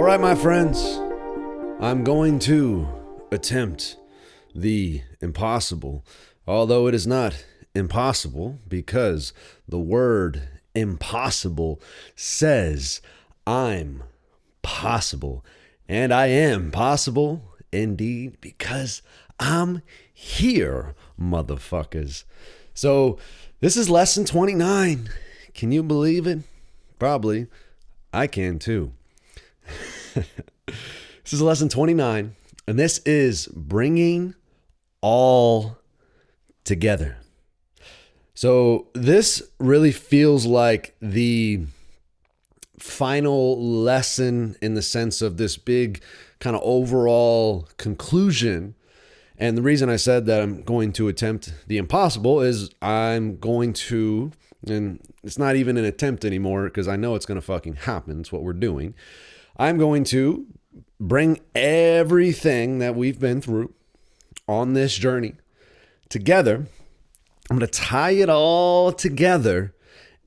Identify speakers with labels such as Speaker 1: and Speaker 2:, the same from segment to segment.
Speaker 1: right, my friends, I'm going to attempt the impossible, although it is not impossible because the word impossible says I'm possible, and I am possible indeed because I'm here, motherfuckers. So this is lesson 29. Can you believe it? Probably. I can too. This is lesson 29, and this is bringing all together. So this really feels like the final lesson in the sense of this big kind of overall conclusion. And the reason I said that I'm going to attempt the impossible is I'm going to, and it's not even an attempt anymore because I know it's going to fucking happen. It's what we're doing. I'm going to bring everything that we've been through on this journey together. I'm going to tie it all together,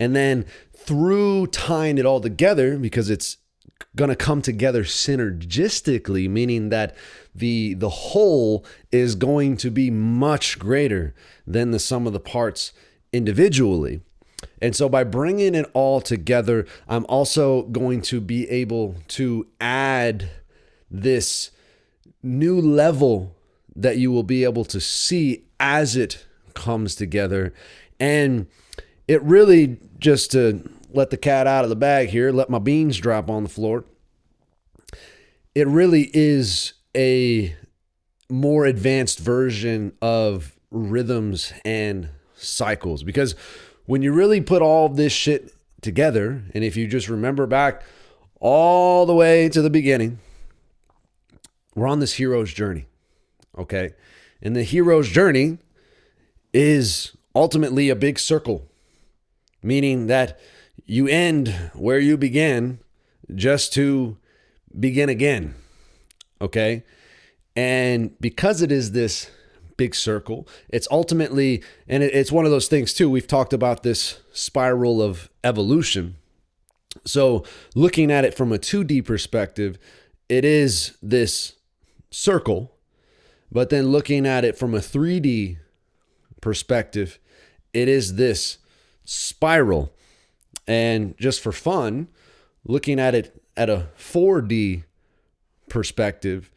Speaker 1: and then through tying it all together, because it's going to come together synergistically, meaning that the whole is going to be much greater than the sum of the parts individually. And so by bringing it all together, I'm also going to be able to add this new level that you will be able to see as it comes together. And it really, just to let the cat out of the bag here, let my beans drop on the floor, it really is a more advanced version of rhythms and cycles. Because when you really put all of this shit together, and if you just remember back all the way to the beginning, we're on this hero's journey, okay? And the hero's journey is ultimately a big circle, meaning that you end where you began just to begin again, okay? And because it is this big circle, it's ultimately, and it's one of those things too, we've talked about this spiral of evolution. So looking at it from a 2D perspective, it is this circle, but then looking at it from a 3D perspective, it is this spiral. And just for fun, looking at it at a 4D perspective,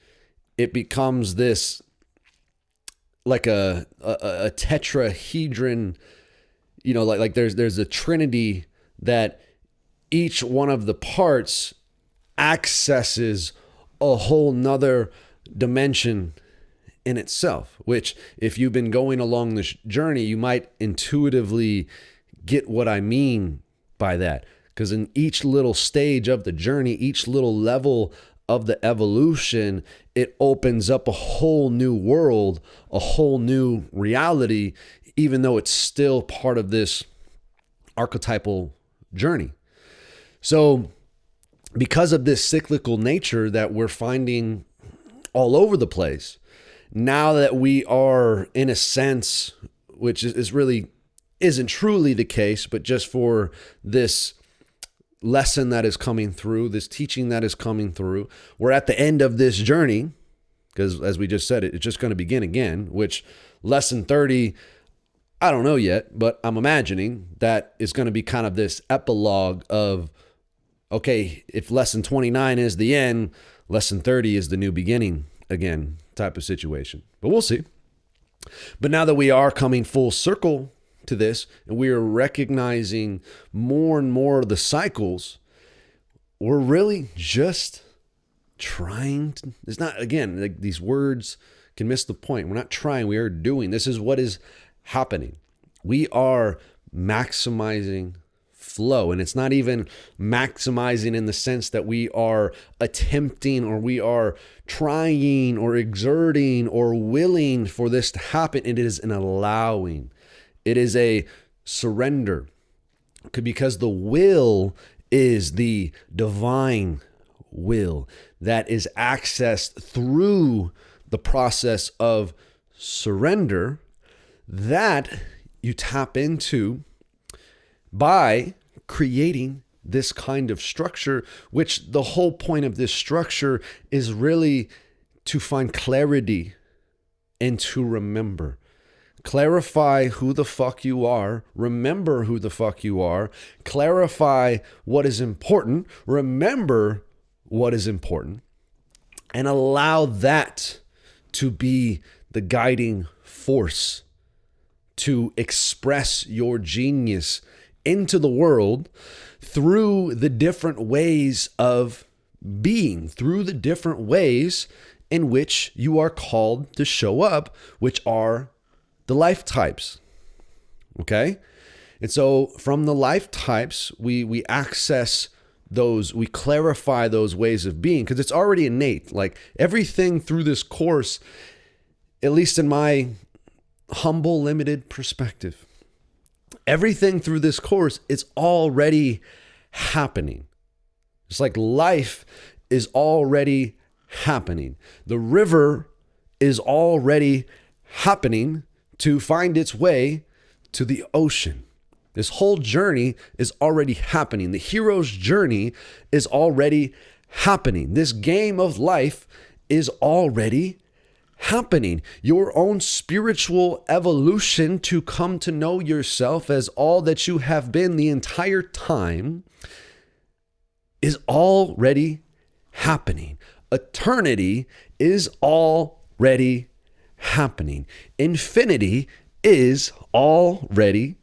Speaker 1: it becomes this like a tetrahedron, like there's a trinity that each one of the parts accesses a whole nother dimension in itself, which if you've been going along this journey, you might intuitively get what I mean by that. Because in each little stage of the journey, each little level of the evolution, it opens up a whole new world, a whole new reality, even though it's still part of this archetypal journey. So because of this cyclical nature that we're finding all over the place, now that we are in a sense, which is really isn't truly the case, but just for this lesson that is coming through, this teaching that is coming through, we're at the end of this journey, because as we just said, it's just going to begin again, which lesson 30, I don't know yet, but I'm imagining that is going to be kind of this epilogue of, okay, if lesson 29 is the end, lesson 30 is the new beginning again type of situation. But we'll see. But now that we are coming full circle to this, and we are recognizing more and more of the cycles, we're really just trying to, it's not, again, like these words can miss the point. We're not trying, we are doing. This is what is happening. We are maximizing flow, and it's not even maximizing in the sense that we are attempting or we are trying or exerting or willing for this to happen. It is an allowing. It is a surrender, because the will is the divine will that is accessed through the process of surrender that you tap into by creating this kind of structure, which the whole point of this structure is really to find clarity and to remember. Clarify who the fuck you are. Remember who the fuck you are. Clarify what is important. Remember what is important. And allow that to be the guiding force to express your genius into the world through the different ways of being, through the different ways in which you are called to show up, which are the life types. Okay? And so from the life types, we access those, we clarify those ways of being because it's already innate. Like everything through this course, at least in my humble, limited perspective, everything through this course is already happening. It's like life is already happening. The river is already happening to find its way to the ocean. This whole journey is already happening. The hero's journey is already happening. This game of life is already happening. Your own spiritual evolution to come to know yourself as all that you have been the entire time is already happening. Eternity is already happening. Infinity is already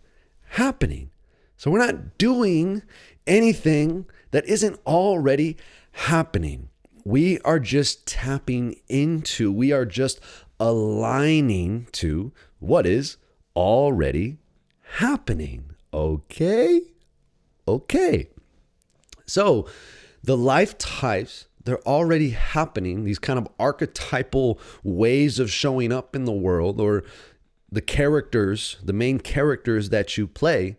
Speaker 1: happening. So we're not doing anything that isn't already happening. We are just tapping into, we are just aligning to what is already happening. Okay? Okay. So the life types, they're already happening, these kind of archetypal ways of showing up in the world, or the characters, the main characters that you play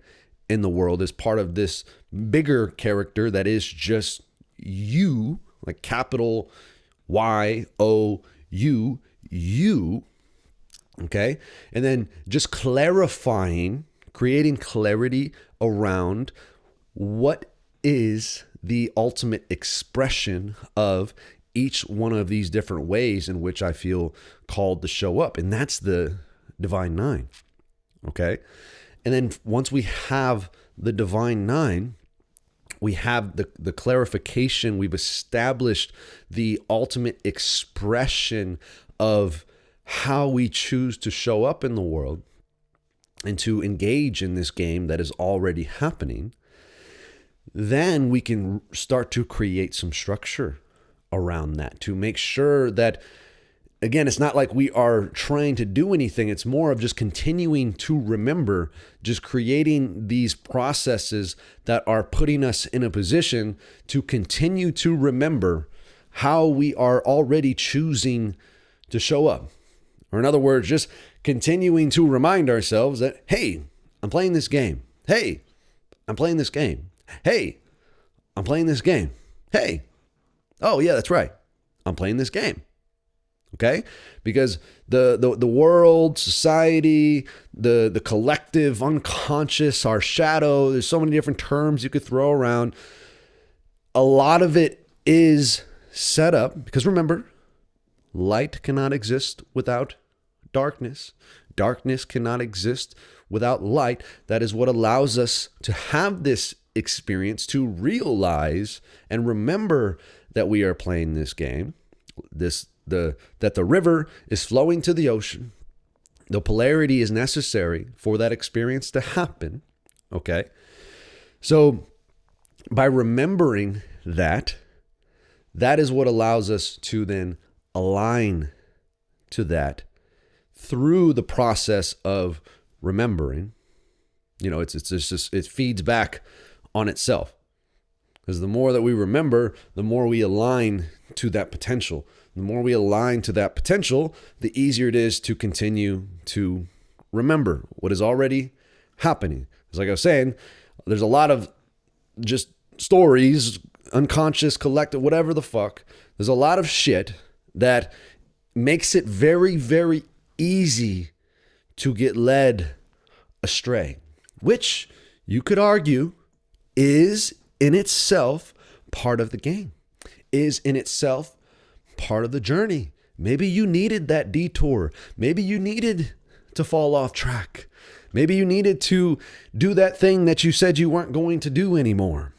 Speaker 1: in the world is part of this bigger character that is just you, like capital Y-O-U, you, okay? And then just clarifying, creating clarity around what is the ultimate expression of each one of these different ways in which I feel called to show up. And that's the Divine Nine, okay? And then once we have the Divine Nine, we have the clarification, we've established the ultimate expression of how we choose to show up in the world and to engage in this game that is already happening. Then we can start to create some structure around that to make sure that, again, it's not like we are trying to do anything. It's more of just continuing to remember, just creating these processes that are putting us in a position to continue to remember how we are already choosing to show up. Or in other words, just continuing to remind ourselves that, hey, I'm playing this game. Hey, I'm playing this game. Hey, I'm playing this game. Hey, oh yeah, that's right. I'm playing this game. Okay? Because the world, society, the collective unconscious, our shadow, there's so many different terms you could throw around. A lot of it is set up because remember, light cannot exist without darkness. Darkness cannot exist without light. That is what allows us to have this experience, to realize and remember that we are playing this game. That the river is flowing to the ocean. The polarity is necessary for that experience to happen. Okay. So by remembering that is what allows us to then align to that through the process of remembering. You know, it's just, it feeds back on itself. Because the more that we remember, the more we align to that potential. The more we align to that potential, the easier it is to continue to remember what is already happening. As like I was saying, there's a lot of just stories, unconscious, collective, whatever the fuck. There's a lot of shit that makes it very, very easy to get led astray, which you could argue is in itself part of the game, is in itself part of the journey. Maybe you needed that detour. Maybe you needed to fall off track. Maybe you needed to do that thing that you said you weren't going to do anymore.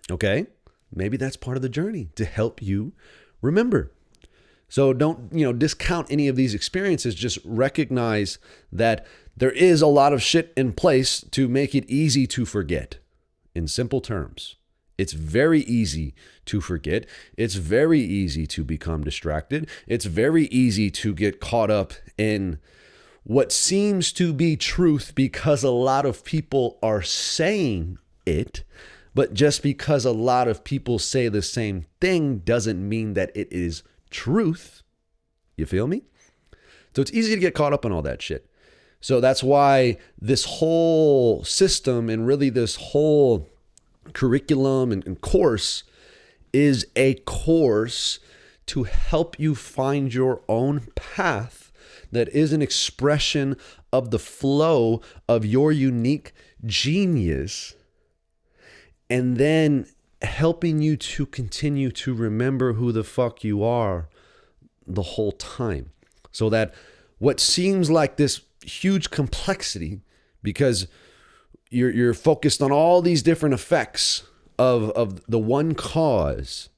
Speaker 1: Okay? Maybe that's part of the journey to help you remember. So don't, discount any of these experiences. Just recognize that there is a lot of shit in place to make it easy to forget. In simple terms, it's very easy to forget. It's very easy to become distracted. It's very easy to get caught up in what seems to be truth because a lot of people are saying it. But just because a lot of people say the same thing doesn't mean that it is truth. You feel me? So it's easy to get caught up in all that shit. So that's why this whole system and really this whole curriculum and course is a course to help you find your own path that is an expression of the flow of your unique genius, and then helping you to continue to remember who the fuck you are the whole time. So that what seems like this huge complexity, because you're focused on all these different effects of the one cause.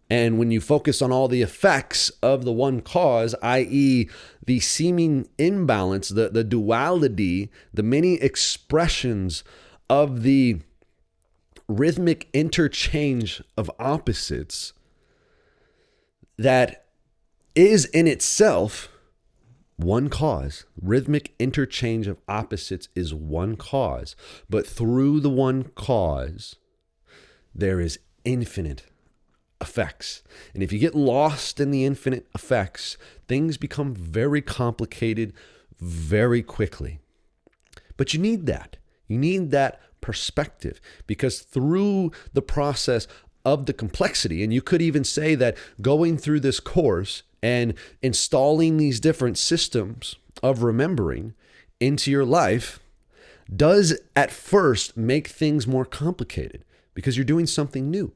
Speaker 1: And when you focus on all the effects of the one cause, i.e. the seeming imbalance, the duality, the many expressions of the rhythmic interchange of opposites that is in itself one cause. Rhythmic interchange of opposites is one cause, but through the one cause, there is infinite effects. And if you get lost in the infinite effects, things become very complicated very quickly. But you need that. You need that perspective, because through the process of the complexity, and you could even say that going through this course and installing these different systems of remembering into your life does at first make things more complicated because you're doing something new.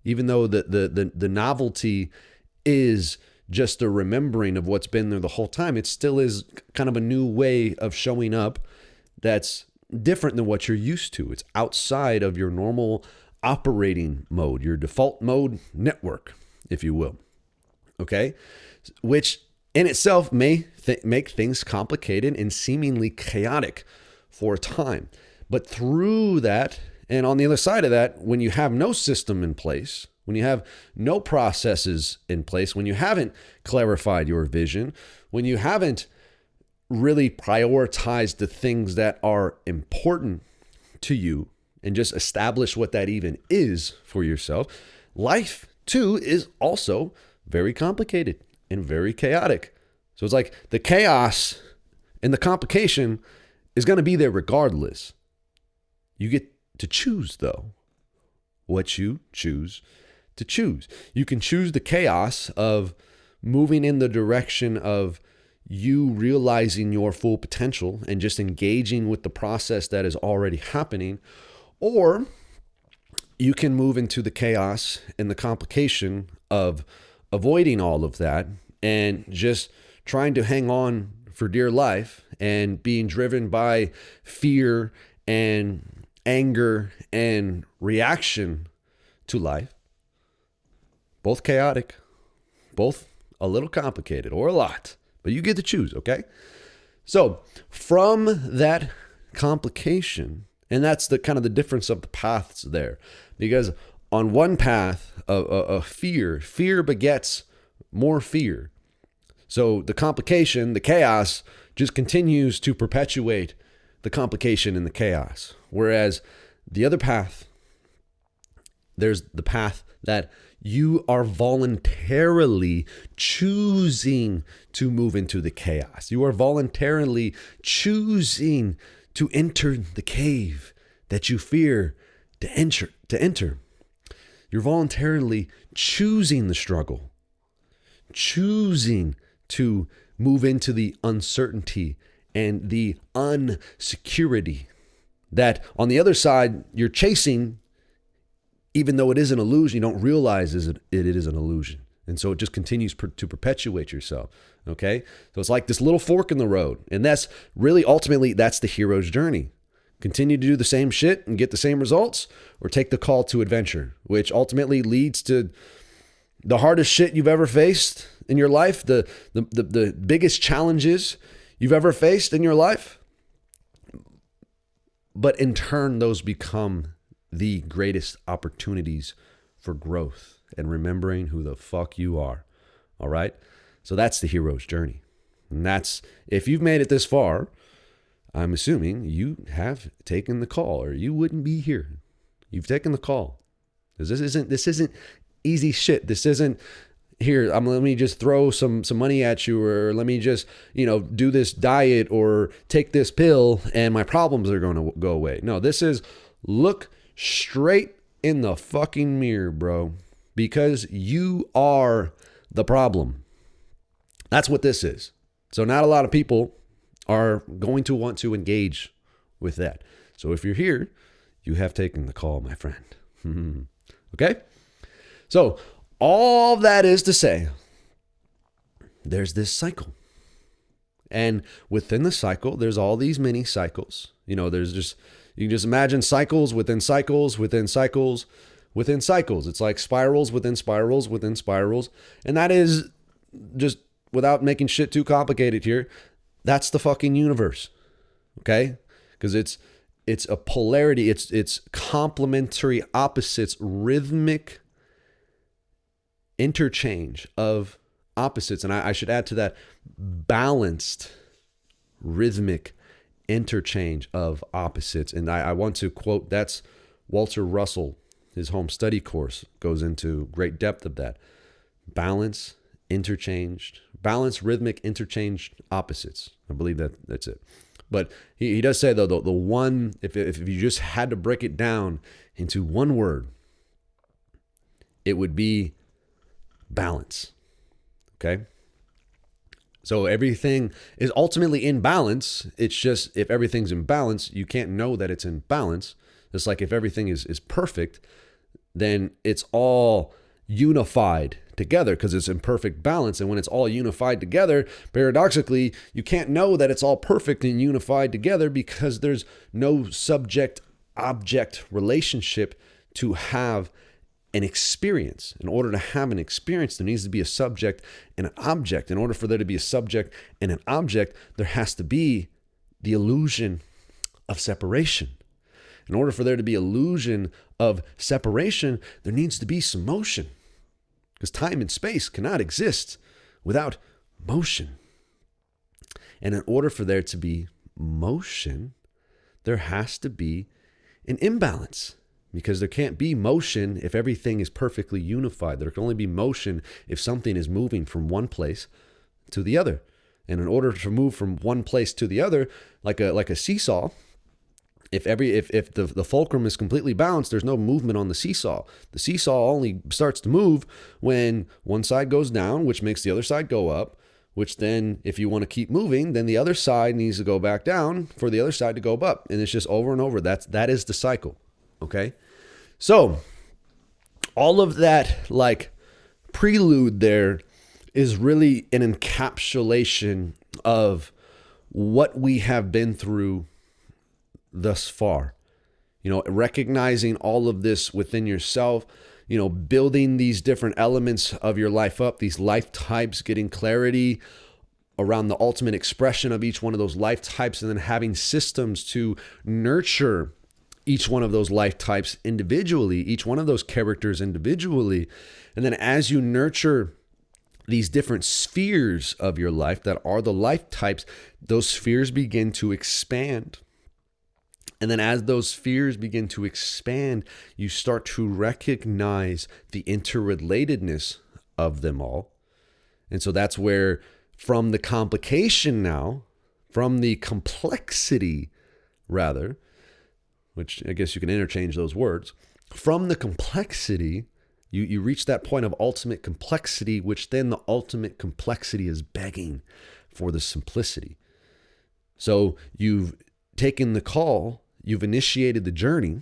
Speaker 1: Even though the novelty is just a remembering of what's been there the whole time, it still is kind of a new way of showing up that's different than what you're used to. It's outside of your normal operating mode, your default mode network, if you will. Okay? Which in itself may make things complicated and seemingly chaotic for a time. But through that, and on the other side of that, when you have no system in place, when you have no processes in place, when you haven't clarified your vision, when you haven't really prioritized the things that are important to you and just establish what that even is for yourself, life too is also very complicated and very chaotic. So it's like the chaos and the complication is going to be there regardless. You get to choose, though, what you choose to choose. You can choose the chaos of moving in the direction of you realizing your full potential and just engaging with the process that is already happening, or you can move into the chaos and the complication of avoiding all of that and just trying to hang on for dear life and being driven by fear and anger and reaction to life. Both chaotic, both a little complicated or a lot, but you get to choose, okay? So from that complication, and that's the kind of the difference of the paths there, because on one path of fear begets more fear. So the complication, the chaos, just continues to perpetuate the complication and the chaos. Whereas the other path, there's the path that you are voluntarily choosing to move into the chaos. You are voluntarily choosing to enter the cave that you fear to enter. You're voluntarily choosing the struggle, choosing to move into the uncertainty and the unsecurity that on the other side, you're chasing, even though it is an illusion, you don't realize it is an illusion. And so it just continues to perpetuate yourself. Okay. So it's like this little fork in the road. And that's really ultimately, that's the hero's journey. Continue to do the same shit and get the same results, or take the call to adventure, which ultimately leads to the hardest shit you've ever faced in your life, the biggest challenges you've ever faced in your life. But in turn, those become the greatest opportunities for growth and remembering who the fuck you are. All right. So that's the hero's journey. And that's, if you've made it this far, I'm assuming you have taken the call, or you wouldn't be here. You've taken the call. Because this isn't easy shit. This isn't, here, let me just throw some money at you, or let me just, do this diet or take this pill and my problems are going to go away. No, this is look straight in the fucking mirror, bro, because you are the problem. That's what this is. So not a lot of people are going to want to engage with that. So if you're here, you have taken the call, my friend. Okay? So all that is to say, there's this cycle. And within the cycle, there's all these mini cycles. There's just, you can just imagine cycles within cycles within cycles within cycles. It's like spirals within spirals within spirals. And that is, just without making shit too complicated here, that's the fucking universe. Okay? Because it's a polarity. It's complementary opposites, rhythmic interchange of opposites. And I should add to that, balanced, rhythmic interchange of opposites. And I want to quote, that's Walter Russell. His home study course goes into great depth of that. Balance, rhythmic, interchanged opposites. I believe that's it. But he does say, though, the one, if you just had to break it down into one word, it would be balance. Okay? So everything is ultimately in balance. It's just, if everything's in balance, you can't know that it's in balance. It's like if everything is perfect, then it's all unified together because it's in perfect balance. And when it's all unified together, paradoxically, you can't know that it's all perfect and unified together because there's no subject-object relationship to have an experience. In order to have an experience, there needs to be a subject and an object. In order for there to be a subject and an object, there has to be the illusion of separation. In order for there to be illusion of separation, there needs to be some motion. Because time and space cannot exist without motion. And in order for there to be motion, there has to be an imbalance. Because there can't be motion if everything is perfectly unified. There can only be motion if something is moving from one place to the other. And in order to move from one place to the other, like a seesaw, if the fulcrum is completely balanced, there's no movement on the seesaw. The seesaw only starts to move when one side goes down, which makes the other side go up, which then, if you want to keep moving, then the other side needs to go back down for the other side to go up. And it's just over and over. That is the cycle. Okay? So all of that like prelude there is really an encapsulation of what we have been through thus far. Recognizing all of this within yourself, building these different elements of your life up, these life types, getting clarity around the ultimate expression of each one of those life types, and then having systems to nurture each one of those life types individually, each one of those characters individually. And then as you nurture these different spheres of your life that are the life types, those spheres begin to expand. And then as those spheres begin to expand, you start to recognize the interrelatedness of them all. And so that's where, from the complication now, from the complexity rather, which I guess you can interchange those words, from the complexity, you reach that point of ultimate complexity, which then the ultimate complexity is begging for the simplicity. So you've taken the call you've initiated the journey,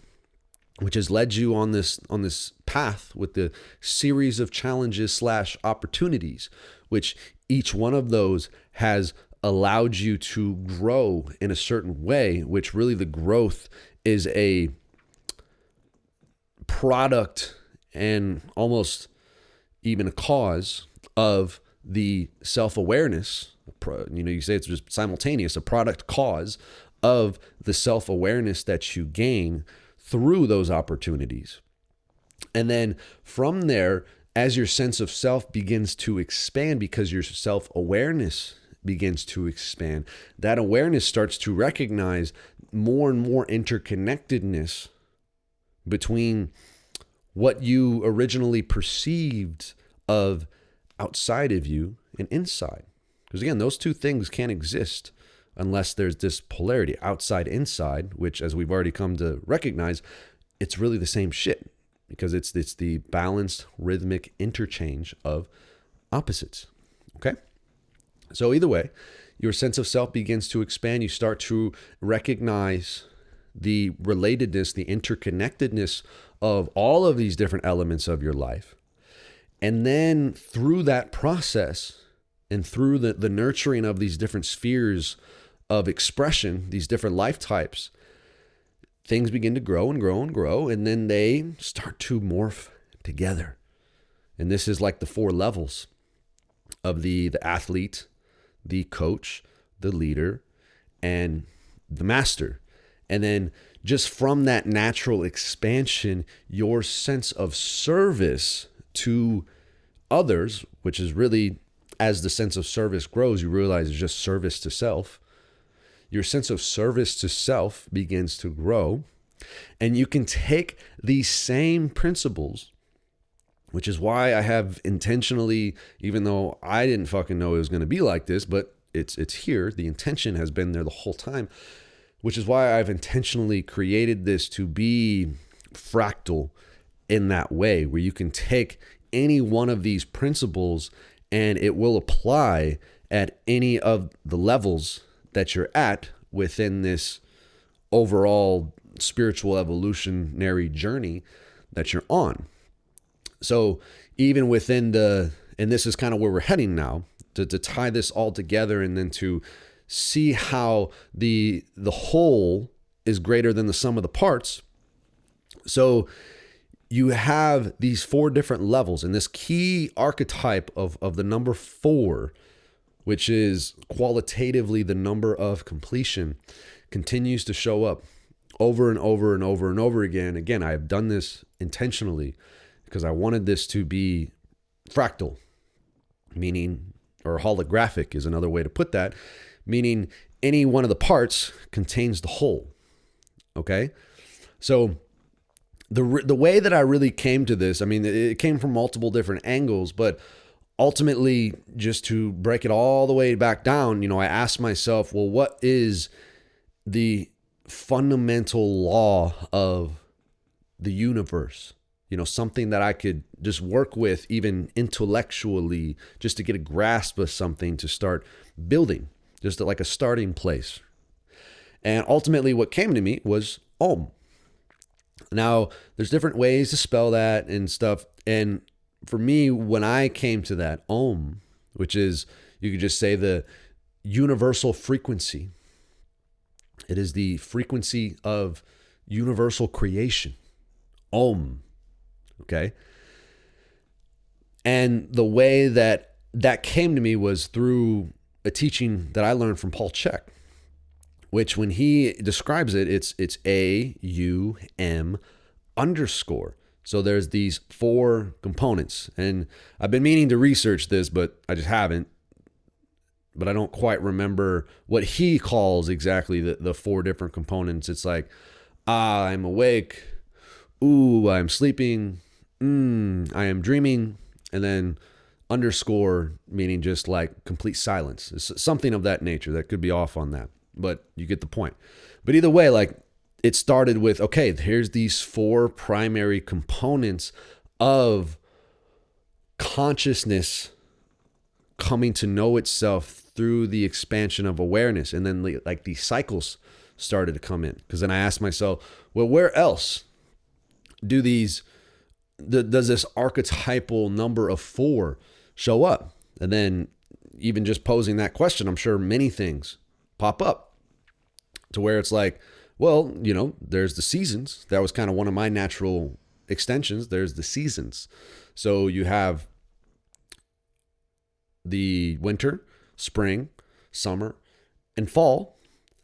Speaker 1: which has led you on this path with the series of challenges / opportunities, which each one of those has allowed you to grow in a certain way, which really the growth is a product and almost even a cause of the self-awareness. You say it's just simultaneous, a product cause of the self-awareness that you gain through those opportunities. And then from there, as your sense of self begins to expand, because your self-awareness begins to expand, that awareness starts to recognize more and more interconnectedness between what you originally perceived of outside of you and inside. Because again, those two things can't exist unless there's this polarity, outside, inside, which, as we've already come to recognize, it's really the same shit, because it's the balanced rhythmic interchange of opposites. Okay? So either way, your sense of self begins to expand. You start to recognize the relatedness, the interconnectedness of all of these different elements of your life. And then through that process and through the nurturing of these different spheres of expression, these different life types, things begin to grow and grow and grow, and then they start to morph together. And this is like the 4 levels of the athlete, the coach, the leader, and the master. And then just from that natural expansion, your sense of service to others, which is really, as the sense of service grows, you realize it's just service to self. Your sense of service to self begins to grow, and you can take these same principles, which is why I have intentionally, even though I didn't fucking know it was going to be like this, but it's here. The intention has been there the whole time, which is why I've intentionally created this to be fractal in that way, where you can take any one of these principles and it will apply at any of the levels that you're at within this overall spiritual evolutionary journey that you're on. So even within and this is kind of where we're heading now, to tie this all together and then to see how the whole is greater than the sum of the parts. So you have these 4 different levels, and this key archetype of the number 4, which is qualitatively the number of completion, continues to show up over and over and over and over again. Again, I have done this intentionally because I wanted this to be fractal, meaning, or holographic is another way to put that, meaning any one of the parts contains the whole. Okay? So the way that I really came to this, I mean, it came from multiple different angles, but ultimately, just to break it all the way back down, I asked myself, well, what is the fundamental law of the universe? Something that I could just work with even intellectually, just to get a grasp of something to start building, just like a starting place. And ultimately what came to me was Om. Now, there's different ways to spell that and stuff. And for me, when I came to that Om, which is, you could just say the universal frequency. It is the frequency of universal creation. Om. Okay. And the way that came to me was through a teaching that I learned from Paul Chek, which when he describes it, it's AUM _. So there's these 4 components, and I've been meaning to research this, but I just haven't. But I don't quite remember what he calls exactly the 4 different components. It's like, I'm awake. Ooh, I'm sleeping. I am dreaming. And then _ meaning just like complete silence. It's something of that nature. That could be off on that, but you get the point. But either way, like, it started with, okay, here's these 4 primary components of consciousness coming to know itself through the expansion of awareness. And then like these cycles started to come in. Because then I asked myself, well, where else does this archetypal number of 4 show up? And then even just posing that question, I'm sure many things pop up to where it's like, well, there's the seasons. That was kind of one of my natural extensions. There's the seasons. So you have the winter, spring, summer, and fall.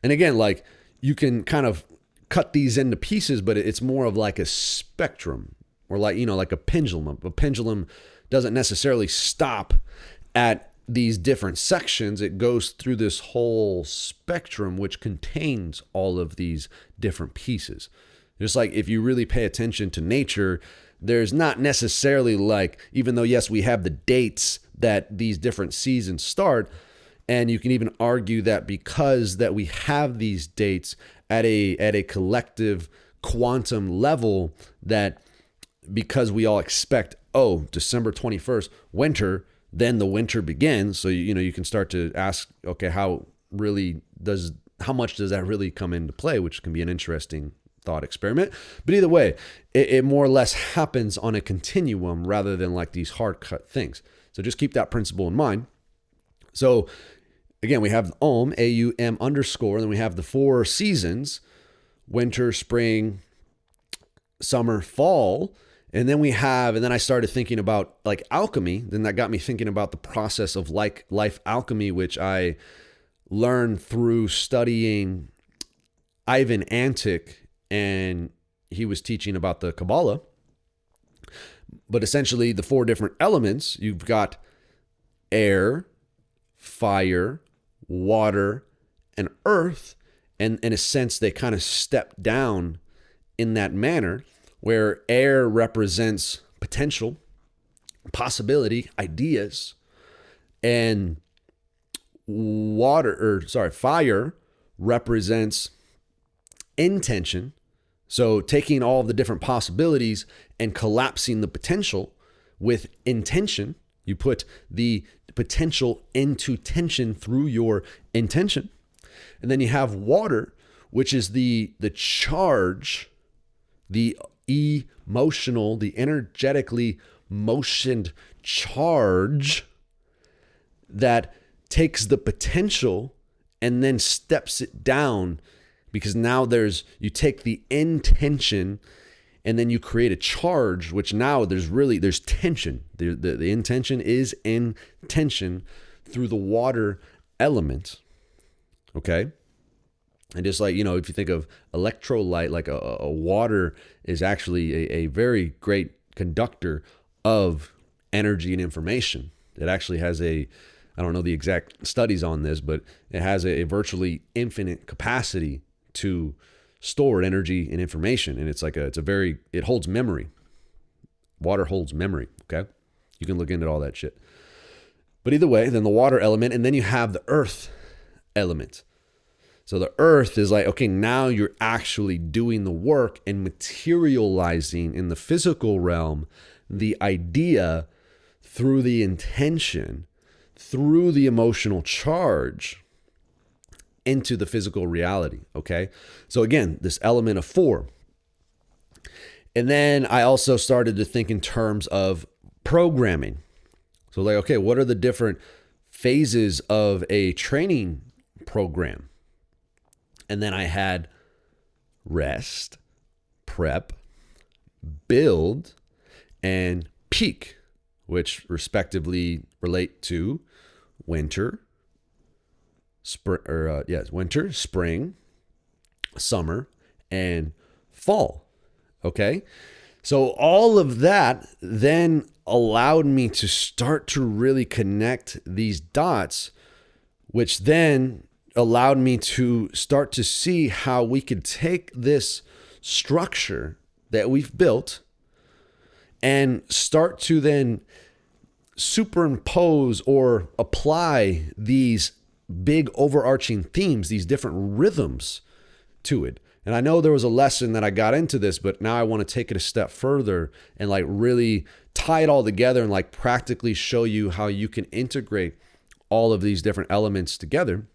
Speaker 1: And again, like you can kind of cut these into pieces, but it's more of like a spectrum, or like, like a pendulum. A pendulum doesn't necessarily stop at these different sections. It goes through this whole spectrum, which contains all of these different pieces. Just like if you really pay attention to nature, there's not necessarily like, even though, yes, we have the dates that these different seasons start, and you can even argue that because that we have these dates at a collective quantum level, that because we all expect, December 21st, winter, then the winter begins. So, you can start to ask, okay, how much does that really come into play, which can be an interesting thought experiment. But either way, it more or less happens on a continuum rather than like these hard cut things. So just keep that principle in mind. So again, we have Aum, AUM underscore, and then we have the 4 seasons, winter, spring, summer, fall. And then I started thinking about like alchemy. Then that got me thinking about the process of like life alchemy, which I learned through studying Ivan Antic, and he was teaching about the Kabbalah. But essentially the 4 different elements, you've got air, fire, water, and earth. And in a sense, they kind of step down in that manner, where air represents potential, possibility, ideas, and fire represents intention. So taking all of the different possibilities and collapsing the potential with intention, you put the potential into tension through your intention. And then you have water, which is the charge, the emotional, the energetically motioned charge that takes the potential and then steps it down, because now you take the intention and then you create a charge, which now there's tension. The intention is in tension through the water element. Okay. And just like, if you think of electrolyte, like a water is actually a very great conductor of energy and information. It actually has I don't know the exact studies on this, but it has a virtually infinite capacity to store energy and information. And it holds memory. Water holds memory. Okay. You can look into all that shit. But either way, then the water element, and then you have the earth element. So the earth is like, okay, now you're actually doing the work and materializing in the physical realm the idea through the intention, through the emotional charge into the physical reality, okay? So again, this element of 4. And then I also started to think in terms of programming. So like, okay, what are the different phases of a training program? And then I had rest, prep, build, and peak, which respectively relate to winter, spring, summer, and fall. Okay. So all of that then allowed me to start to really connect these dots, which then allowed me to start to see how we could take this structure that we've built and start to then superimpose or apply these big overarching themes, these different rhythms to it. And I know there was a lesson that I got into this, but now I want to take it a step further and like really tie it all together and like practically show you how you can integrate all of these different elements together.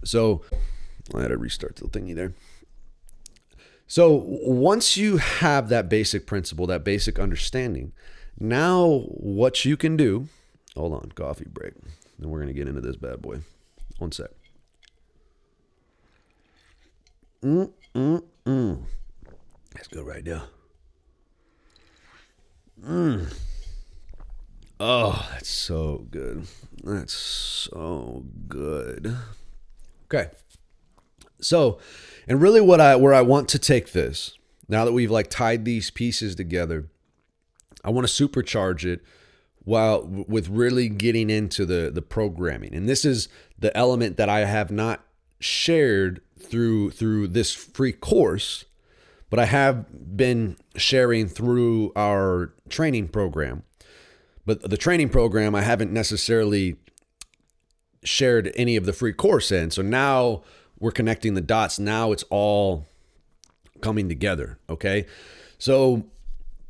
Speaker 1: So I had to restart the thingy there. So once you have that basic principle, that basic understanding, now what you can do, hold on, coffee break. Then we're going to get into this bad boy. One sec. That's good right there. Oh, that's so good. That's so good. Okay. So, and really where I want to take this, now that we've like tied these pieces together, I want to supercharge it with really getting into the programming. And this is the element that I have not shared through this free course, but I have been sharing through our training program. But the training program, I haven't necessarily shared any of the free course in. So now we're connecting the dots. Now it's all coming together. Okay. So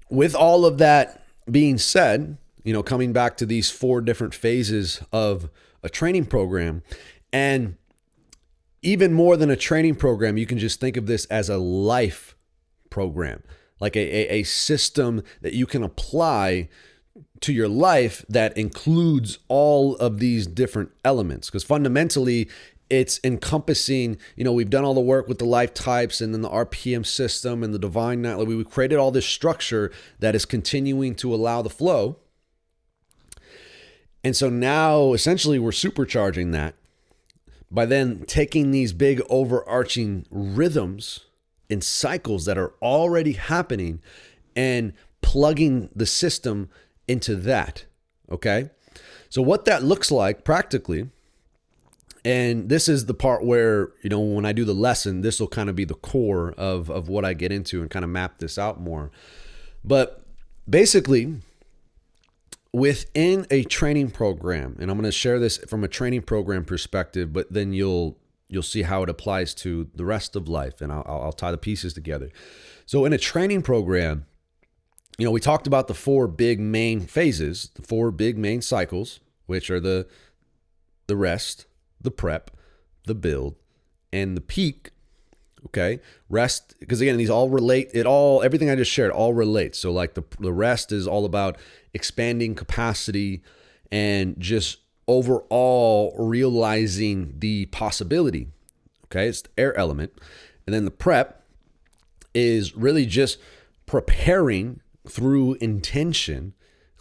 Speaker 1: with all of that being said, coming back to these 4 different phases of a training program, and even more than a training program, you can just think of this as a life program, like a system that you can apply to your life that includes all of these different elements. Because fundamentally, it's encompassing, we've done all the work with the life types and then the RPM system and the divine night. We've created all this structure that is continuing to allow the flow. And so now essentially we're supercharging that by then taking these big overarching rhythms and cycles that are already happening and plugging the system into that. Okay. So what that looks like practically, and this is the part where, when I do the lesson, this will kind of be the core of what I get into and kind of map this out more. But basically, within a training program, and I'm going to share this from a training program perspective, but then you'll see how it applies to the rest of life, and I'll tie the pieces together. So in a training program, we talked about the 4 big main phases, the 4 big main cycles, which are the rest, the prep, the build, and the peak. Okay. Rest, because again, these all relate, everything I just shared all relates. So like the rest is all about expanding capacity and just overall realizing the possibility. Okay. It's the air element. And then the prep is really just preparing through intention,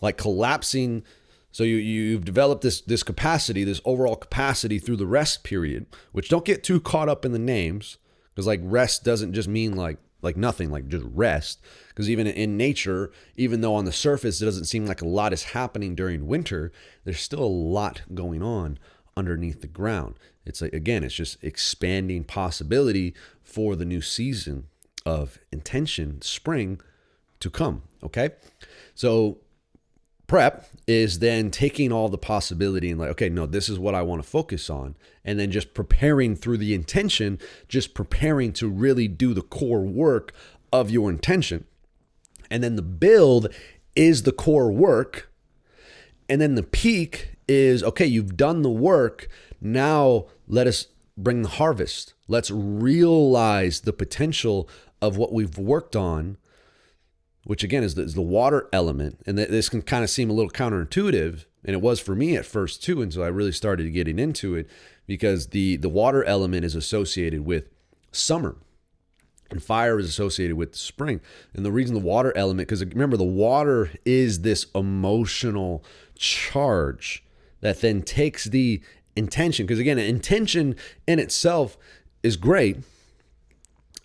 Speaker 1: like collapsing. So you've developed this capacity, this overall capacity through the rest period, which don't get too caught up in the names, because like rest doesn't just mean like nothing, like just rest. Because even in nature, even though on the surface it doesn't seem like a lot is happening during winter, there's still a lot going on underneath the ground. It's like, again, it's just expanding possibility for the new season of intention, spring to come. Okay. So prep is then taking all the possibility and like, okay, no, this is what I want to focus on. And then just preparing through the intention, just preparing to really do the core work of your intention. And then the build is the core work. And then the peak is, okay, you've done the work. Now let us bring the harvest. Let's realize the potential of what we've worked on, which again is the water element. And this can kind of seem a little counterintuitive, and it was for me at first too, until I really started getting into it, because the water element is associated with summer and fire is associated with spring. And the reason the water element, because remember, the water is this emotional charge that then takes the intention, because again, intention in itself is great,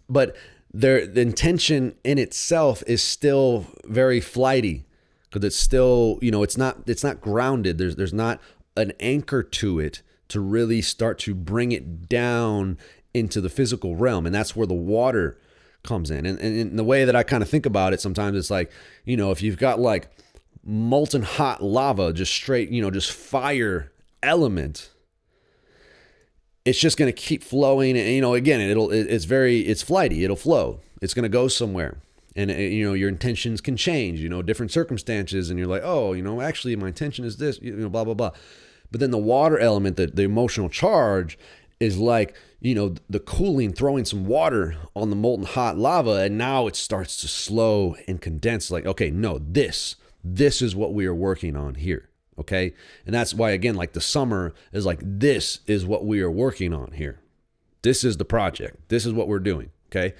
Speaker 1: but the intention in itself is still very flighty, because it's still, it's not grounded. There's not an anchor to it to really start to bring it down into the physical realm. And that's where the water comes in. And in the way that I kind of think about it, sometimes it's like, if you've got like molten hot lava, just straight, just fire element, it's just going to keep flowing. And, again, it's flighty. It'll flow. It's going to go somewhere. And, your intentions can change, different circumstances. And you're like, oh, actually my intention is this, blah, blah, blah. But then the water element, the emotional charge, is like, the cooling, throwing some water on the molten hot lava, and now it starts to slow and condense. Like, okay, no, this is what we are working on here. Okay. And that's why, again, like the summer is like, this is what we are working on here. This is the project. This is what we're doing. Okay.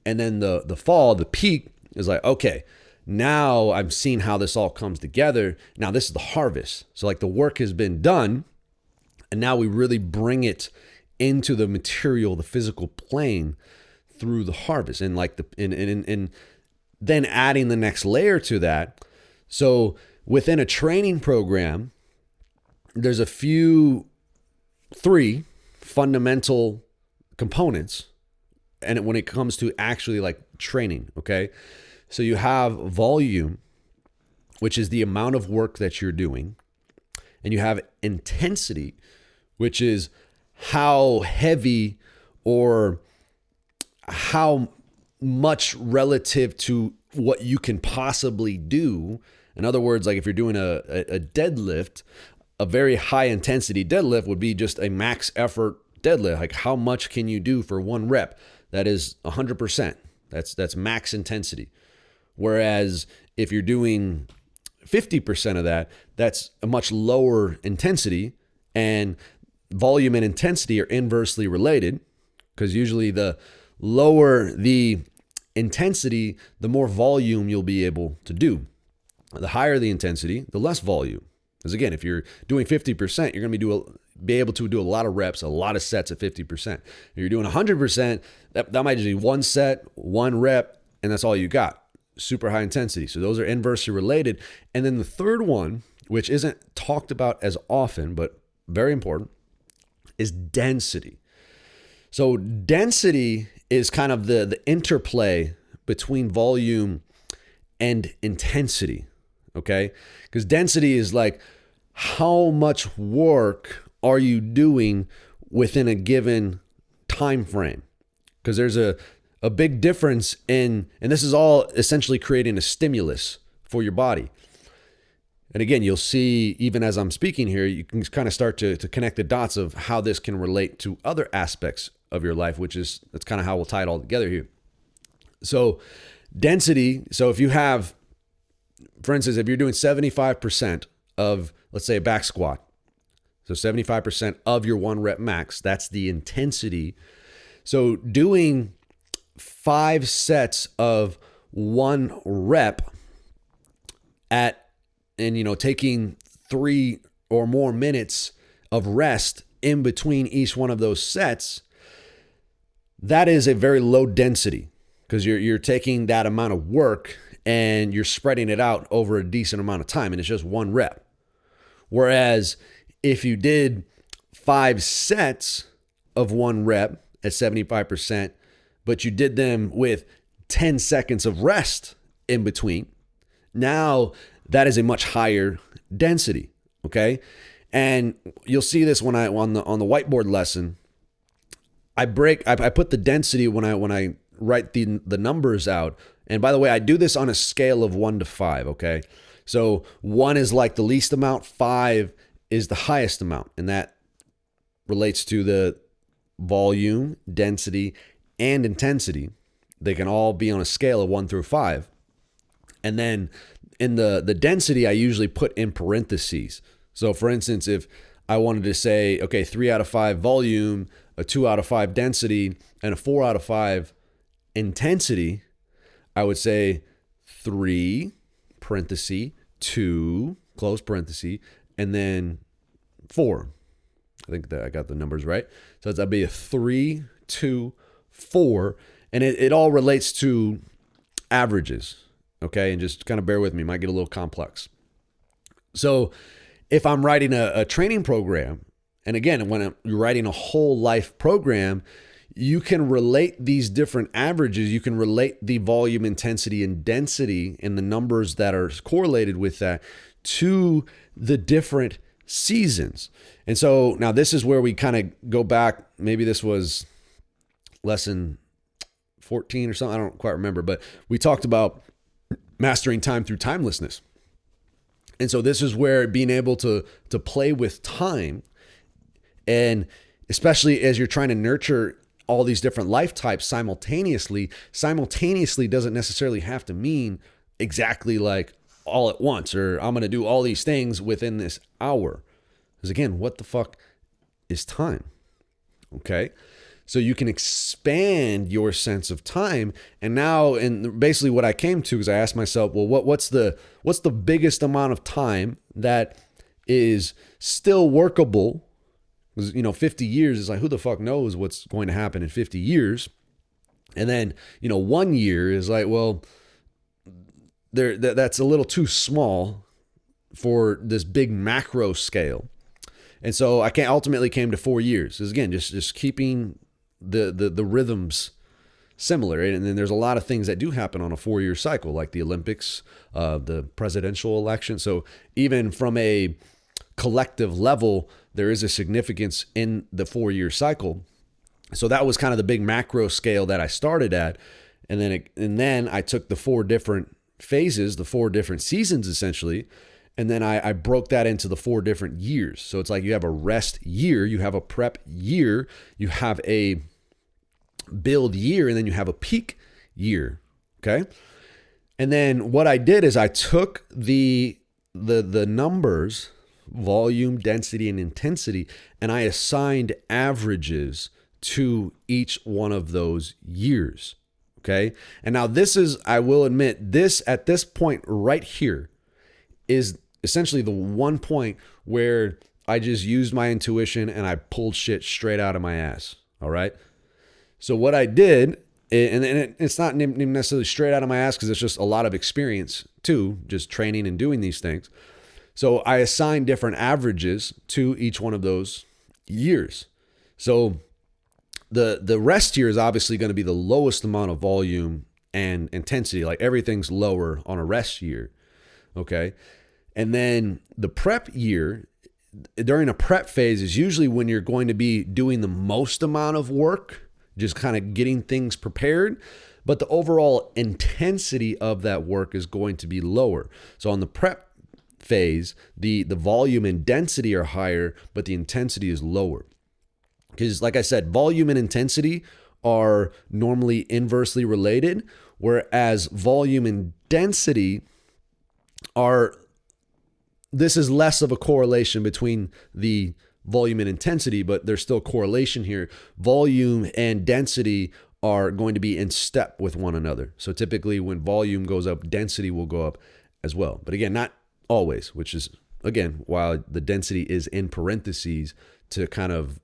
Speaker 1: And then the fall, the peak is like, okay, now I'm seeing how this all comes together. Now this is the harvest. So like the work has been done, and now we really bring it into the material, the physical plane through the harvest, and like and then adding the next layer to that. So within a training program, there's three fundamental components. And when it comes to actually like training, okay? So you have volume, which is the amount of work that you're doing. And you have intensity, which is how heavy or how much relative to what you can possibly do. In other words, like if you're doing a deadlift, a very high intensity deadlift would be just a max effort deadlift. Like how much can you do for one rep? That is 100%. That's max intensity. Whereas if you're doing 50% of that, that's a much lower intensity, and volume and intensity are inversely related, because usually the lower the intensity, the more volume you'll be able to do. The higher the intensity, the less volume. Because again, if you're doing 50%, you're going to be able to do a lot of reps, a lot of sets at 50%. If you're doing 100%, that might just be one set, one rep, and that's all you got. Super high intensity. So those are inversely related. And then the third one, which isn't talked about as often, but very important, is density. So density is kind of the interplay between volume and intensity, okay? Because density is like, how much work are you doing within a given time frame? Because there's a big difference and this is all essentially creating a stimulus for your body. And again, you'll see, even as I'm speaking here, you can kind of start to connect the dots of how this can relate to other aspects of your life, that's kind of how we'll tie it all together here. So density, so if you have, for instance, if you're doing 75% of, let's say, a back squat, so 75% of your one rep max, that's the intensity. So doing 5 sets of one rep taking 3 or more minutes of rest in between each one of those sets, that is a very low density, because you're taking that amount of work and you're spreading it out over a decent amount of time, and it's just one rep. Whereas if you did 5 sets of one rep at 75%, but you did them with 10 seconds of rest in between, now that is a much higher density, okay? And you'll see this when on the whiteboard lesson, I put the density when I write the numbers out. And by the way, I do this on a scale of 1 to 5, okay? So 1 is like the least amount, 5 is the highest amount, and that relates to the volume, density, and intensity. They can all be on a scale of 1 through 5. And then in the density, I usually put in parentheses. So for instance, if I wanted to say, okay, 3 out of 5 volume, a 2 out of 5 density, and a 4 out of 5 intensity, I would say 3, parenthesis, 2, close parenthesis, and then 4. I think that I got the numbers right. So that'd be a 3, 2, 4. And it all relates to averages. Okay, and just kind of bear with me, it might get a little complex. So if I'm writing a training program, and again, when you're writing a whole life program, you can relate these different averages. You can relate the volume, intensity, and density and the numbers that are correlated with that to the different seasons. And so now this is where we kind of go back. Maybe this was lesson 14 or something. I don't quite remember, but we talked about mastering time through timelessness. And so this is where being able to play with time, and especially as you're trying to nurture all these different life types simultaneously. Simultaneously doesn't necessarily have to mean exactly like all at once, or I'm going to do all these things within this hour. Because again, what the fuck is time? Okay. So you can expand your sense of time. And now, and basically what I came to is I asked myself, well, what's the biggest amount of time that is still workable? Because, 50 years is like, who the fuck knows what's going to happen in 50 years? And then, 1 year is like, well, that's a little too small for this big macro scale. And so I ultimately came to 4 years. Because again, just keeping the rhythms similar. And then there's a lot of things that do happen on a 4-year cycle, like the Olympics, the presidential election. So even from a collective level, there is a significance in the 4-year cycle. So that was kind of the big macro scale that I started at. And then I took the 4 different phases, the 4 different seasons essentially. And then I broke that into the 4 different years. So it's like you have a rest year, you have a prep year, you have a build year, and then you have a peak year. Okay. And then what I did is I took the numbers, volume, density, and intensity, and I assigned averages to each one of those years. Okay. And now this is, I will admit, this at this point right here is essentially the one point where I just used my intuition and I pulled shit straight out of my ass. All right. So what I did, and it's not even necessarily straight out of my ass because it's just a lot of experience too, just training and doing these things. So I assigned different averages to each one of those years. So the rest year is obviously going to be the lowest amount of volume and intensity. Like everything's lower on a rest year. Okay. And then the prep year, during a prep phase, is usually when you're going to be doing the most amount of work, just kind of getting things prepared. But the overall intensity of that work is going to be lower. So on the prep phase, the volume and density are higher, but the intensity is lower. Because like I said, volume and intensity are normally inversely related, whereas volume and density this is less of a correlation between the volume and intensity, but there's still correlation here. Volume and density are going to be in step with one another. So typically when volume goes up, density will go up as well. But again, not always, which is, again, while the density is in parentheses to kind of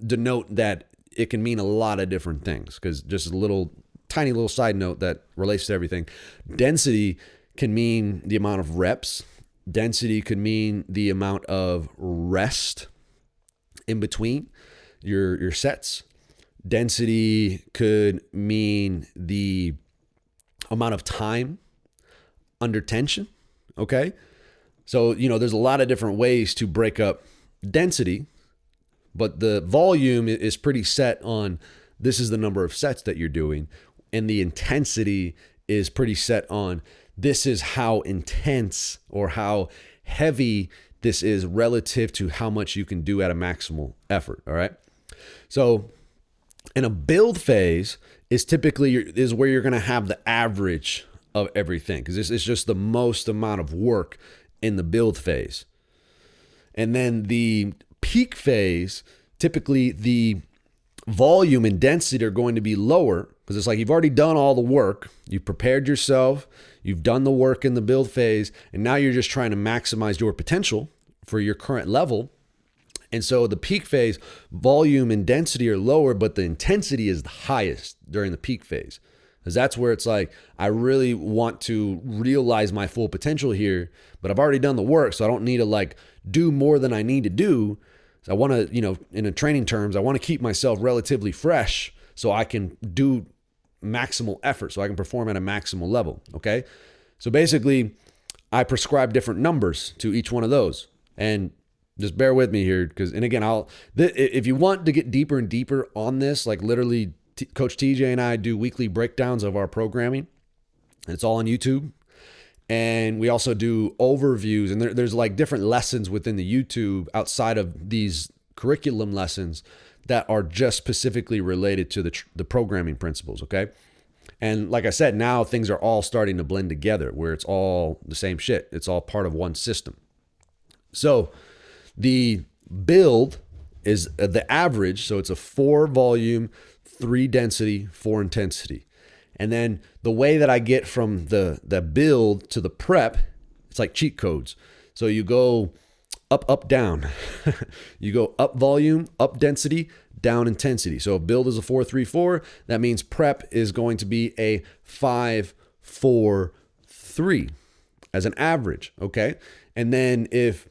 Speaker 1: denote that it can mean a lot of different things. Because just a tiny little side note that relates to everything. Density can mean the amount of reps. Density could mean the amount of rest in between your sets. Density could mean the amount of time under tension. Okay. So, there's a lot of different ways to break up density, but the volume is pretty set on this is the number of sets that you're doing. And the intensity is pretty set on this is how intense or how heavy this is relative to how much you can do at a maximal effort. All right. So in a build phase is where you're going to have the average of everything, because this is just the most amount of work in the build phase. And then the peak phase, typically the volume and density are going to be lower because it's like you've already done all the work. You've prepared yourself. You've done the work in the build phase. And now you're just trying to maximize your potential for your current level. And so the peak phase, volume and density are lower, but the intensity is the highest during the peak phase. Because that's where it's like, I really want to realize my full potential here, but I've already done the work. So I don't need to do more than I need to do. So I want to, in a training terms, I want to keep myself relatively fresh so I can do maximal effort, so I can perform at a maximal level. Okay. So basically I prescribe different numbers to each one of those, and just bear with me here. And again, if you want to get deeper and deeper on this, like literally Coach TJ and I do weekly breakdowns of our programming, and it's all on YouTube. And we also do overviews, and there's like different lessons within the YouTube outside of these curriculum lessons that are just specifically related to the programming principles, okay? And like I said, now things are all starting to blend together where it's all the same shit. It's all part of one system. So the build is the average. So it's a 4 volume, 3 density, 4 intensity. And then the way that I get from the build to the prep, it's like cheat codes. So you go up, up, down. You go up volume, up density, down intensity. So if build is a 4-3-4, that means prep is going to be a 5-4-3 as an average, okay? And then if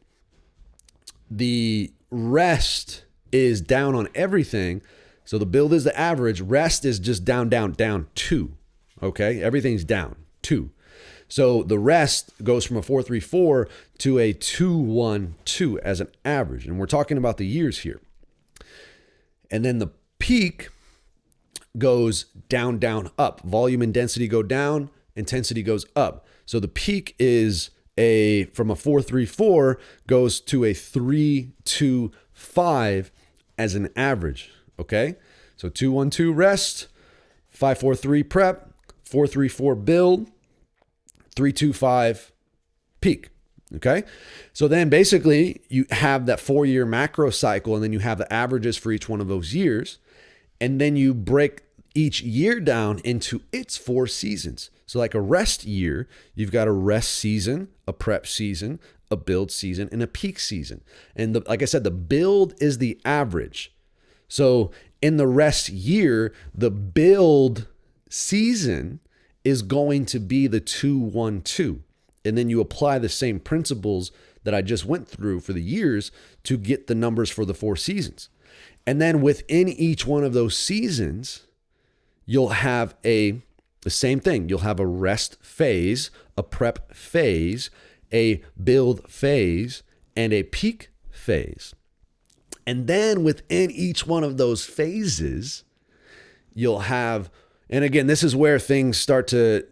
Speaker 1: the rest is down on everything, so the build is the average, rest is just down, down, down 2, okay? Everything's down 2. So the rest goes from a 4-3-4 to a 2-1-2 as an average. And we're talking about the years here. And then the peak goes down, down, up. Volume and density go down, intensity goes up. So the peak is from a 4-3-4 goes to a 3-2-5 as an average. Okay? So 2-1-2 rest, 5-4-3 prep, 4-3-4 build, 3-2-5 peak. Okay. So then basically you have that 4-year macro cycle, and then you have the averages for each one of those years. And then you break each year down into its 4 seasons. So like a rest year, you've got a rest season, a prep season, a build season, and a peak season. And like I said, the build is the average. So in the rest year, the build season is going to be the 2-1-2. And then you apply the same principles that I just went through for the years to get the numbers for the 4 seasons. And then within each one of those seasons, you'll have the same thing. You'll have a rest phase, a prep phase, a build phase, and a peak phase. And then within each one of those phases, you'll have, and again, this is where things start to,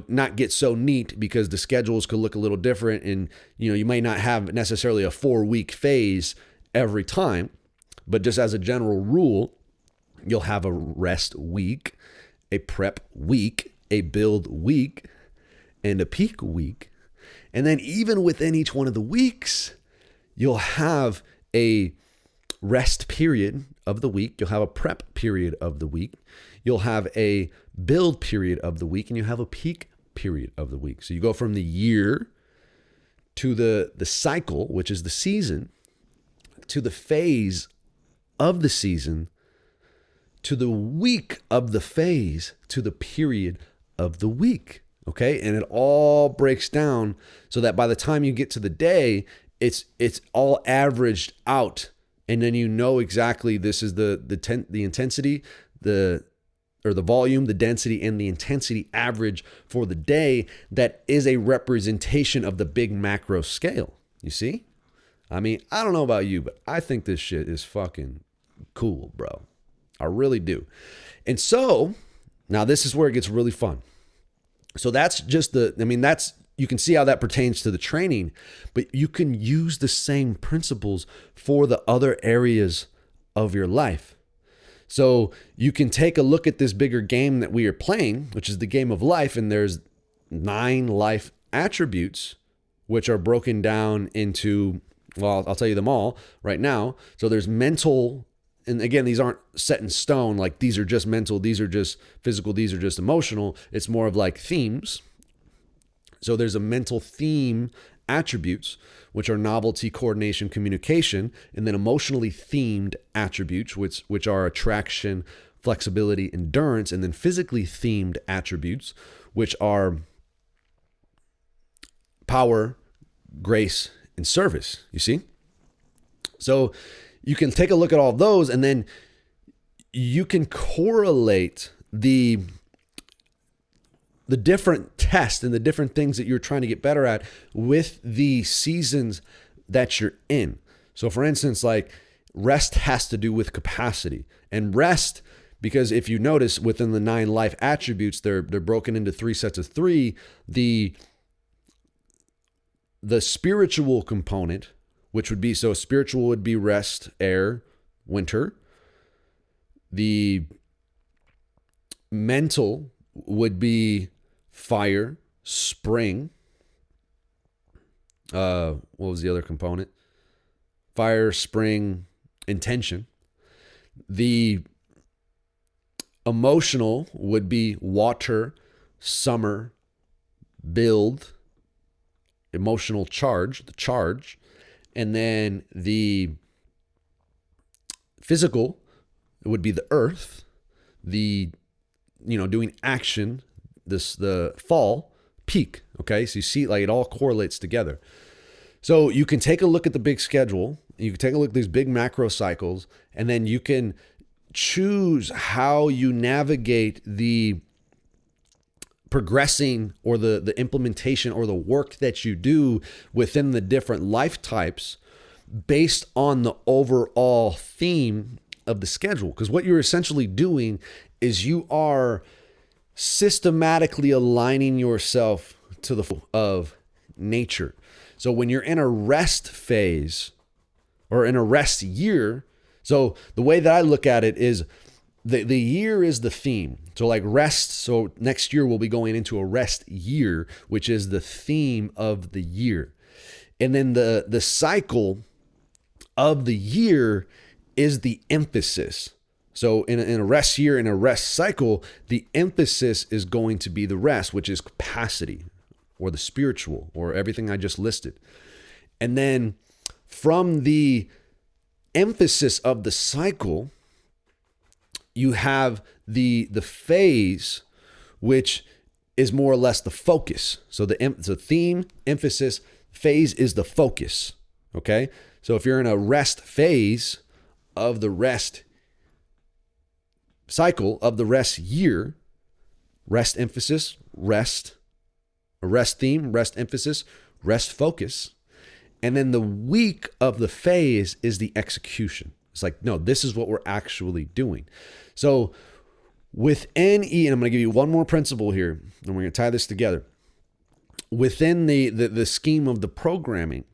Speaker 1: not get so neat, because the schedules could look a little different, and, you may not have necessarily a 4-week phase every time, but just as a general rule, you'll have a rest week, a prep week, a build week, and a peak week. And then even within each one of the weeks, you'll have a rest period of the week. You'll have a prep period of the week. You'll have a build period of the week, and you have a peak period of the week. So you go from the year to the cycle, which is the season, to the phase of the season, to the week of the phase, to the period of the week. Okay. And it all breaks down so that by the time you get to the day, it's all averaged out. And then exactly this is the intensity, the volume, the density, and the intensity average for the day that is a representation of the big macro scale. You see? I mean, I don't know about you, but I think this shit is fucking cool, bro. I really do. And so now this is where it gets really fun. So that's just you can see how that pertains to the training, but you can use the same principles for the other areas of your life. So you can take a look at this bigger game that we are playing, which is the game of life, and there's 9 life attributes, which are broken down into, well, I'll tell you them all right now. So there's mental, and again, these aren't set in stone, like these are just mental, these are just physical, these are just emotional. It's more of like themes. So there's a mental theme attributes, which are novelty, coordination, communication, and then emotionally themed attributes, which are attraction, flexibility, endurance, and then physically themed attributes, which are power, grace, and service. You see? So you can take a look at all of those, and then you can correlate the different tests and the different things that you're trying to get better at with the seasons that you're in. So for instance, like rest has to do with capacity, and rest, because if you notice within the 9 life attributes, they're broken into 3 sets of 3. The spiritual component, which would be, so spiritual would be rest, air, winter. The mental would be fire, spring. What was the other component? Fire, spring, intention. The emotional would be water, summer, build, emotional charge, the charge. And then the physical would be the earth, the, doing action, the fall, peak. Okay. So you see, like, it all correlates together. So you can take a look at the big schedule. You can take a look at these big macro cycles, and then you can choose how you navigate the progressing or the implementation or the work that you do within the different life types based on the overall theme of the schedule. Because what you're essentially doing is you are systematically aligning yourself to the flow of nature. So when you're in a rest phase or in a rest year, so the way that I look at it is the year is the theme. So like rest, so next year we'll be going into a rest year, which is the theme of the year. And then the cycle of the year is the emphasis. So in a rest year, in a rest cycle, the emphasis is going to be the rest, which is capacity or the spiritual or everything I just listed. And then from the emphasis of the cycle, you have the phase, which is more or less the focus. So the theme, emphasis, phase is the focus. Okay. So if you're in a rest phase of the rest cycle of the rest year, rest emphasis, rest theme, rest emphasis, rest focus. And then the week of the phase is the execution. It's like, no, this is what we're actually doing. So within and I'm going to give you one more principle here, and we're going to tie this together. Within the scheme of the programming,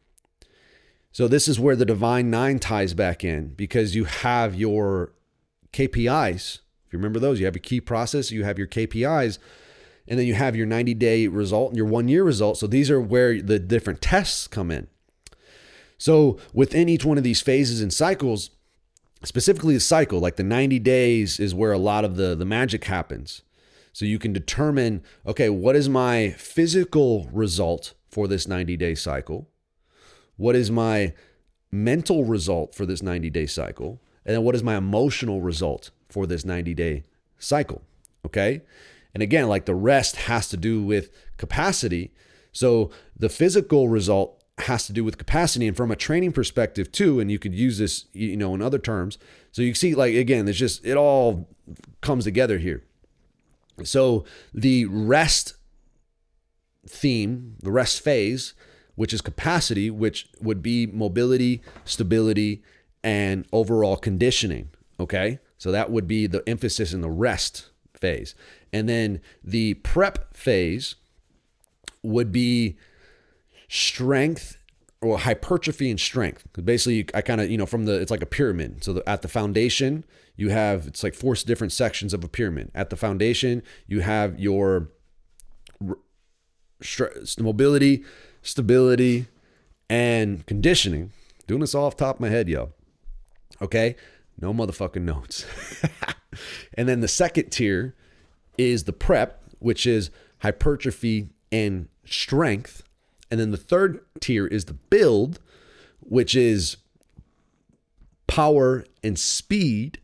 Speaker 1: so this is where the Divine Nine ties back in, because you have your KPIs. If you remember those, you have your key process, you have your KPIs, and then you have your 90-day result and your 1-year result. So these are where the different tests come in. So within each one of these phases and cycles, specifically the cycle, like the 90 days is where a lot of the magic happens. So you can determine, okay, what is my physical result for this 90-day cycle? What is my mental result for this 90-day cycle? And then what is my emotional result for this 90-day cycle? Okay. And again, like the rest has to do with capacity. So the physical result has to do with capacity, and from a training perspective too. And you could use this, in other terms. So you see, like, again, it's just, it all comes together here. So the rest theme, the rest phase, which is capacity, which would be mobility, stability, and overall conditioning. Okay. So that would be the emphasis in the rest phase. And then the prep phase would be strength or hypertrophy and strength. Basically, I kind of, it's like a pyramid. So at the foundation, you have, it's like 4 different sections of a pyramid. At the foundation, you have your mobility, stability, and conditioning. Doing this all off the top of my head, yo. Okay? No motherfucking notes. And then the second tier is the prep, which is hypertrophy and strength. And then the third tier is the build, which is power and speed.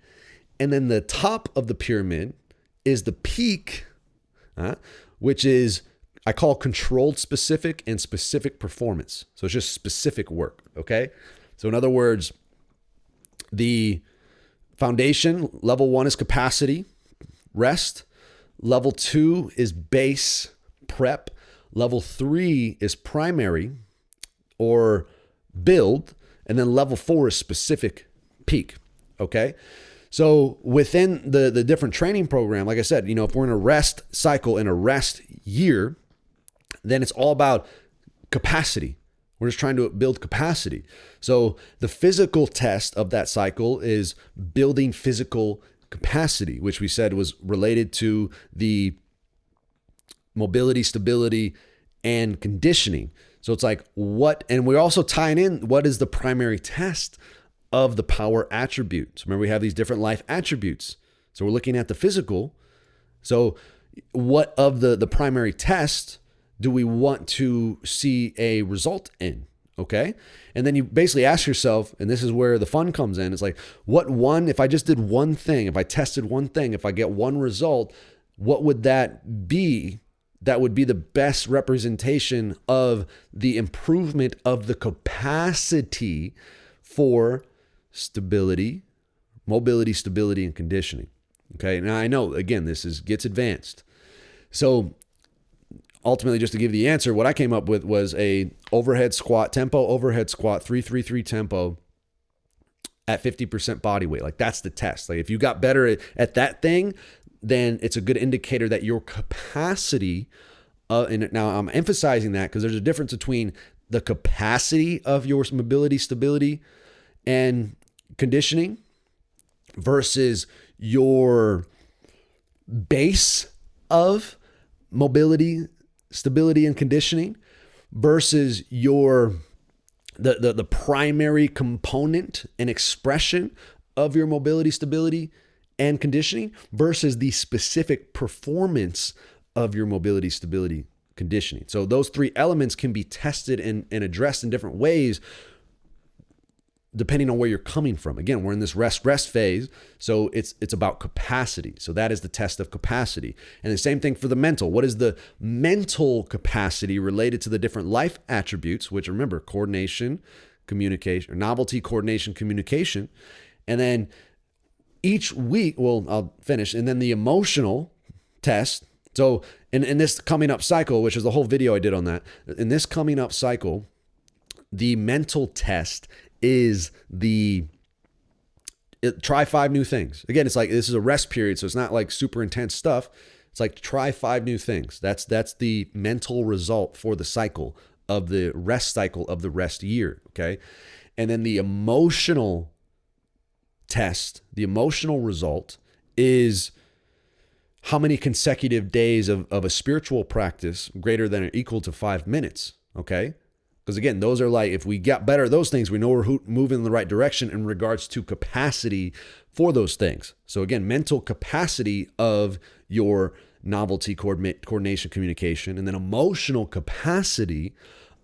Speaker 1: And then the top of the pyramid is the peak, which is, I call controlled specific and specific performance. So it's just specific work, okay? So in other words, the foundation, level 1 is capacity, rest. Level 2 is base, prep. Level 3 is primary or build. And then level 4 is specific, peak, okay? So within the different training program, like I said, if we're in a rest cycle, in a rest year, then it's all about capacity. We're just trying to build capacity. So the physical test of that cycle is building physical capacity, which we said was related to the mobility, stability, and conditioning. So it's like what, and we're also tying in what is the primary test of the power attribute. So remember, we have these different life attributes. So we're looking at the physical. So what of the primary test do we want to see a result in? Okay. And then you basically ask yourself, and this is where the fun comes in. It's like, what one, if I just did one thing, if I tested one thing, if I get one result, what would that be? That would be the best representation of the improvement of the capacity for stability, mobility, stability, and conditioning. Okay. Now I know, again, this gets advanced. So ultimately, just to give the answer, what I came up with was a overhead squat tempo, overhead squat, 3-3-3 tempo at 50% body weight. Like that's the test. Like if you got better at that thing, then it's a good indicator that your capacity, and now I'm emphasizing that because there's a difference between the capacity of your mobility, stability, and conditioning versus your base of mobility, stability, and conditioning versus your the primary component and expression of your mobility, stability, and conditioning versus the specific performance of your mobility, stability, conditioning. So those three elements can be tested and addressed in different ways depending on where you're coming from. Again, we're in this rest phase, so it's about capacity. So that is the test of capacity. And the same thing for the mental. What is the mental capacity related to the different life attributes, which remember, coordination, communication, or novelty, coordination, communication. And then each week, well, I'll finish, and then the emotional test. So in this coming up cycle, which is the whole video I did on that, in this coming up cycle, the mental test is try 5 new things. Again, it's like this is a rest period, so it's not like super intense stuff. It's like try 5 new things. That's the mental result for the cycle of the rest cycle of the rest year. Okay. And then the emotional test, the emotional result is how many consecutive days of a spiritual practice greater than or equal to 5 minutes. Okay. Because again, those are like, if we get better at those things, we know we're moving in the right direction in regards to capacity for those things. So again, mental capacity of your novelty, coordination, communication, and then emotional capacity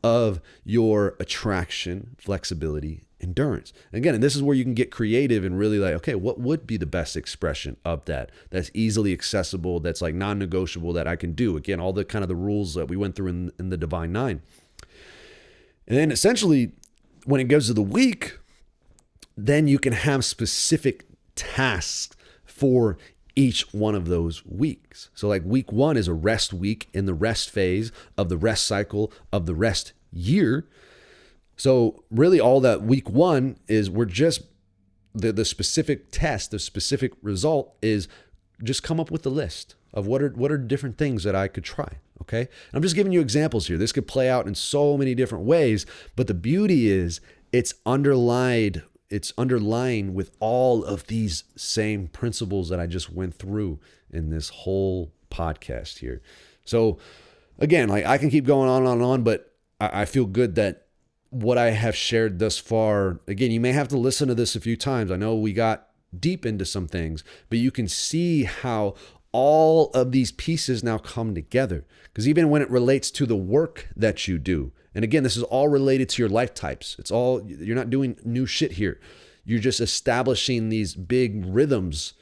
Speaker 1: of your attraction, flexibility, endurance. And again, and this is where you can get creative and really like, okay, what would be the best expression of that? That's easily accessible, that's like non-negotiable, that I can do. Again, all the kind of the rules that we went through in the Divine Nine. And then essentially, when it goes to the week, then you can have specific tasks for each one of those weeks. So like week 1 is a rest week in the rest phase of the rest cycle of the rest year. So really all that week 1 is we're just, the specific test, the specific result is just come up with a list of what are different things that I could try. Okay. And I'm just giving you examples here. This could play out in so many different ways, but the beauty is it's underlined with all of these same principles that I just went through in this whole podcast here. So again, like I can keep going on and on, but I feel good that what I have shared thus far, again, you may have to listen to this a few times. I know we got deep into some things, but you can see how all of these pieces now come together. Because even when it relates to the work that you do, and again, this is all related to your life types. It's all, you're not doing new shit here. You're just establishing these big rhythms,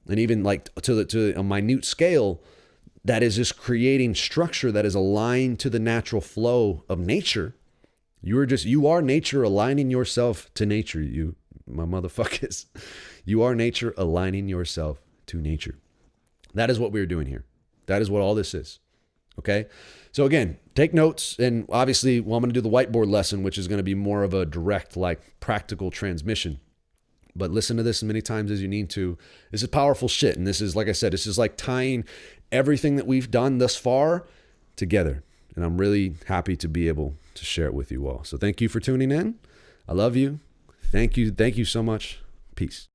Speaker 1: and even like to a minute scale, that is just creating structure that is aligned to the natural flow of nature. You are nature aligning yourself to nature. You, my motherfuckers, you are nature aligning yourself to nature. That is what we're doing here. That is what all this is. Okay. So again, take notes. And obviously, well, I'm going to do the whiteboard lesson, which is going to be more of a direct, like practical transmission. But listen to this as many times as you need to. This is powerful shit. And this is, like I said, this is like tying everything that we've done thus far together. And I'm really happy to be able to share it with you all. So thank you for tuning in. I love you. Thank you. Thank you so much. Peace.